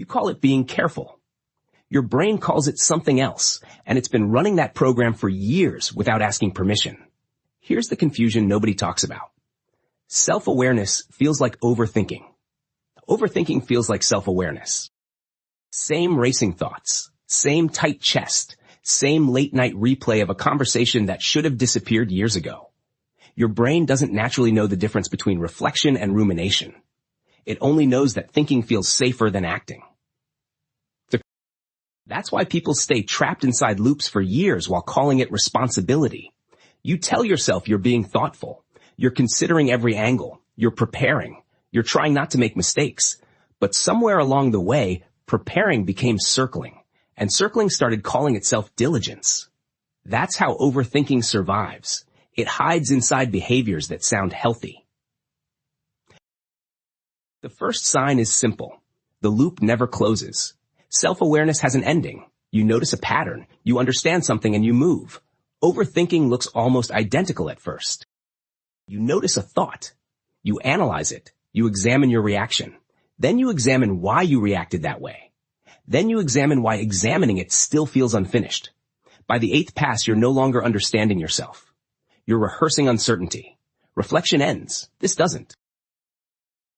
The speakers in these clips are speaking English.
You call it being careful. Your brain calls it something else, and it's been running that program for years without asking permission. Here's the confusion nobody talks about. Self-awareness feels like overthinking. Overthinking feels like self-awareness. Same racing thoughts, same tight chest, same late-night replay of a conversation that should have disappeared years ago. Your brain doesn't naturally know the difference between reflection and rumination. It only knows that thinking feels safer than acting. That's why people stay trapped inside loops for years while calling it responsibility. You tell yourself you're being thoughtful. You're considering every angle. You're preparing. You're trying not to make mistakes. But somewhere along the way, preparing became circling, and circling started calling itself diligence. That's how overthinking survives. It hides inside behaviors that sound healthy. The first sign is simple. The loop never closes. Self-awareness has an ending. You notice a pattern. You understand something and you move. Overthinking looks almost identical at first. You notice a thought. You analyze it. You examine your reaction. Then you examine why you reacted that way. Then you examine why examining it still feels unfinished. By the 8th pass, you're no longer understanding yourself. You're rehearsing uncertainty. Reflection ends. This doesn't.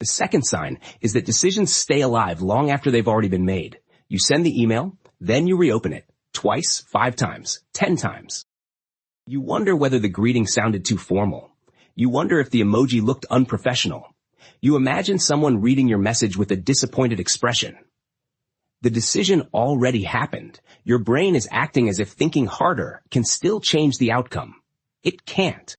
The second sign is that decisions stay alive long after they've already been made. You send the email, then you reopen it. Twice, 5 times, 10 times. You wonder whether the greeting sounded too formal. You wonder if the emoji looked unprofessional. You imagine someone reading your message with a disappointed expression. The decision already happened. Your brain is acting as if thinking harder can still change the outcome. It can't.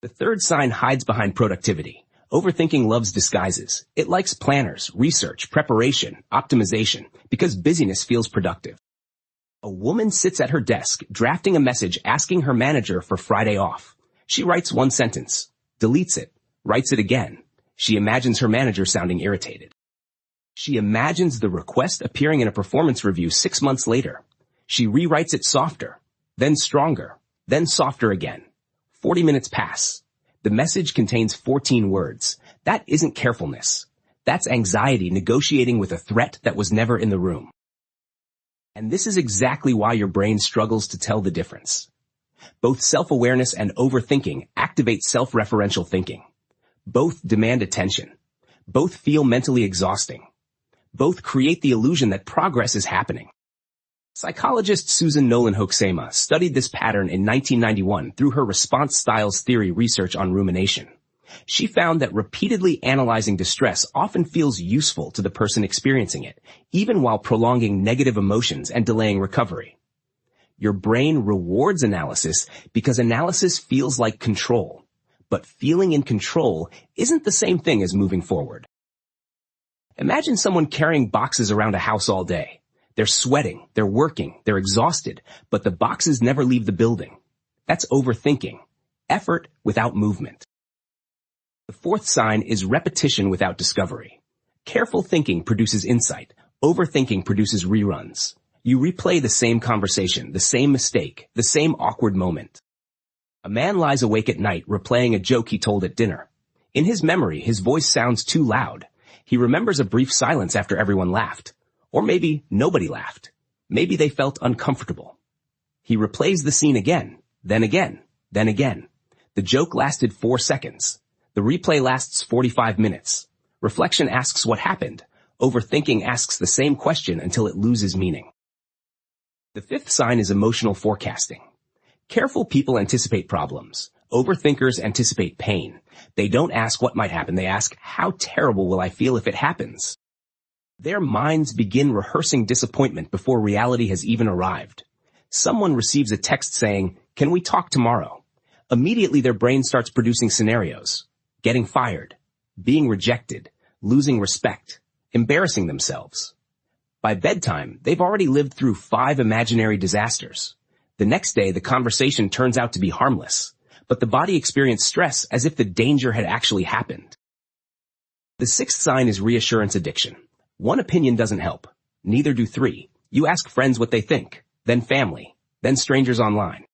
The third sign hides behind productivity. Overthinking loves disguises. It likes planners, research, preparation, optimization, because busyness feels productive. A woman sits at her desk, drafting a message asking her manager for Friday off. She writes 1 sentence, deletes it, writes it again. She imagines her manager sounding irritated. She imagines the request appearing in a performance review 6 months later. She rewrites it softer, then stronger, then softer again. 40 minutes pass. The message contains 14 words. That isn't carefulness. That's anxiety negotiating with a threat that was never in the room. And this is exactly why your brain struggles to tell the difference. Both self-awareness and overthinking activate self-referential thinking. Both demand attention. Both feel mentally exhausting. Both create the illusion that progress is happening. Psychologist Susan Nolan-Hoeksema studied this pattern in 1991 through her response styles theory research on rumination. She found that repeatedly analyzing distress often feels useful to the person experiencing it, even while prolonging negative emotions and delaying recovery. Your brain rewards analysis because analysis feels like control, but feeling in control isn't the same thing as moving forward. Imagine someone carrying boxes around a house all day. They're sweating, they're working, they're exhausted, but the boxes never leave the building. That's overthinking. Effort without movement. The fourth sign is repetition without discovery. Careful thinking produces insight. Overthinking produces reruns. You replay the same conversation, the same mistake, the same awkward moment. A man lies awake at night replaying a joke he told at dinner. In his memory, his voice sounds too loud. He remembers a brief silence after everyone laughed. Or maybe nobody laughed. Maybe they felt uncomfortable. He replays the scene again, then again, then again. The joke lasted 4 seconds. The replay lasts 45 minutes. Reflection asks what happened. Overthinking asks the same question until it loses meaning. The fifth sign is emotional forecasting. Careful people anticipate problems. Overthinkers anticipate pain. They don't ask what might happen. They ask, how terrible will I feel if it happens? Their minds begin rehearsing disappointment before reality has even arrived. Someone receives a text saying, "Can we talk tomorrow?" Immediately their brain starts producing scenarios. Getting fired, being rejected, losing respect, embarrassing themselves. By bedtime, they've already lived through 5 imaginary disasters. The next day, the conversation turns out to be harmless, but the body experienced stress as if the danger had actually happened. The sixth sign is reassurance addiction. 1 opinion doesn't help. Neither do 3. You ask friends what they think, then family, then strangers online.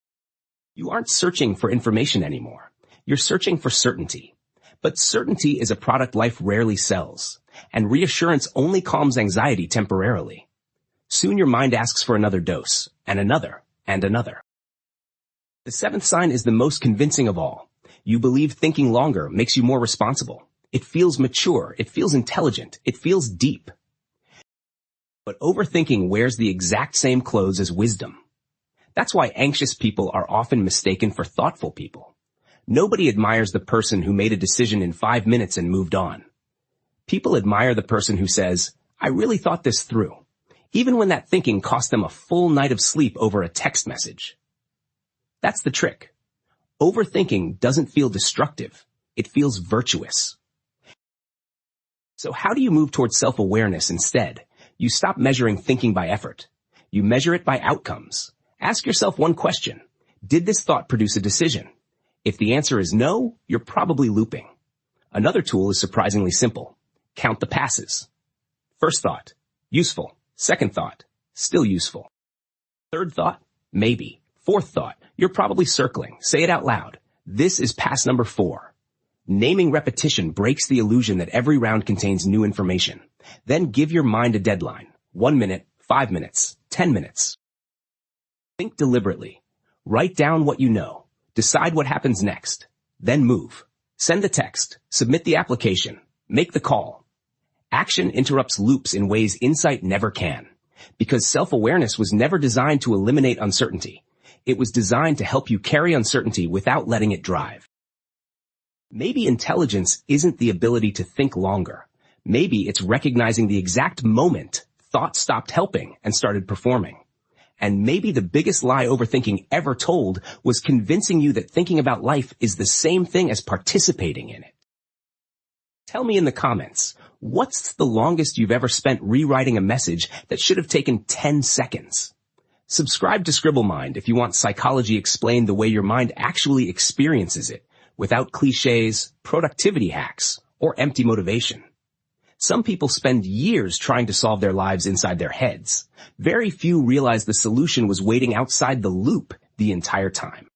You aren't searching for information anymore. You're searching for certainty. But certainty is a product life rarely sells, and reassurance only calms anxiety temporarily. Soon your mind asks for another dose, and another, and another. The seventh sign is the most convincing of all. You believe thinking longer makes you more responsible. It feels mature, it feels intelligent, it feels deep. But overthinking wears the exact same clothes as wisdom. That's why anxious people are often mistaken for thoughtful people. Nobody admires the person who made a decision in 5 minutes and moved on. People admire the person who says, "I really thought this through," even when that thinking cost them a full night of sleep over a text message. That's the trick. Overthinking doesn't feel destructive. It feels virtuous. So how do you move towards self-awareness instead? You stop measuring thinking by effort. You measure it by outcomes. Ask yourself one question. Did this thought produce a decision? If the answer is no, you're probably looping. Another tool is surprisingly simple. Count the passes. First thought, useful. Second thought, still useful. Third thought, maybe. Fourth thought, you're probably circling. Say it out loud. This is pass number 4. Naming repetition breaks the illusion that every round contains new information. Then give your mind a deadline. 1 minute, 5 minutes, 10 minutes. Think deliberately. Write down what you know. Decide what happens next. Then move. Send the text. Submit the application. Make the call. Action interrupts loops in ways insight never can. Because self-awareness was never designed to eliminate uncertainty. It was designed to help you carry uncertainty without letting it drive. Maybe intelligence isn't the ability to think longer. Maybe it's recognizing the exact moment thought stopped helping and started performing. And maybe the biggest lie overthinking ever told was convincing you that thinking about life is the same thing as participating in it. Tell me in the comments, what's the longest you've ever spent rewriting a message that should have taken 10 seconds? Subscribe to Scribble Mind if you want psychology explained the way your mind actually experiences it, without cliches, productivity hacks, or empty motivation. Some people spend years trying to solve their lives inside their heads. Very few realize the solution was waiting outside the loop the entire time.